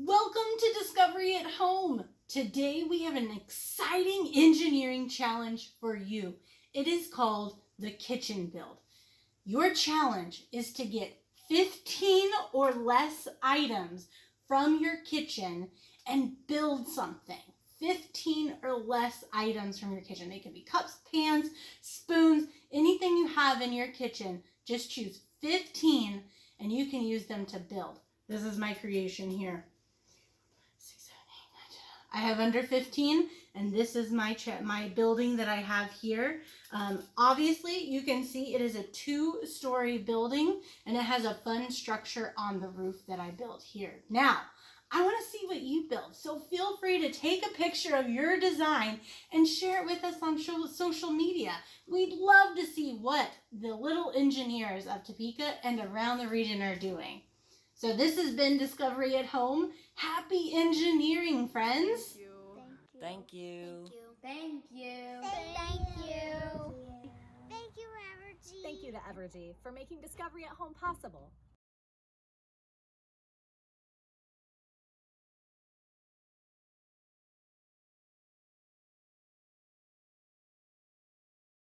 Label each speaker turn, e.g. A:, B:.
A: Welcome to Discovery at Home. Today we have an exciting engineering challenge for you. It is called the kitchen build. Your challenge is to get 15 or less items from your kitchen and build something. 15 or less items from your kitchen. They could be cups, pans, spoons, anything you have in your kitchen. Just choose 15 and you can use them to build. This is my creation here. I have under 15, and this is my building that I have here. Obviously, you can see it is a 2-story building, and it has a fun structure on the roof that I built here. Now, I want to see what you build, so feel free to take a picture of your design and share it with us on social media. We'd love to see what the little engineers of Topeka and around the region are doing. So this has been Discovery at Home. Happy engineering, friends.
B: Thank you.
C: Thank you.
D: Thank you.
E: Thank you, Evergy.
D: Thank you to Evergy for making Discovery at Home possible.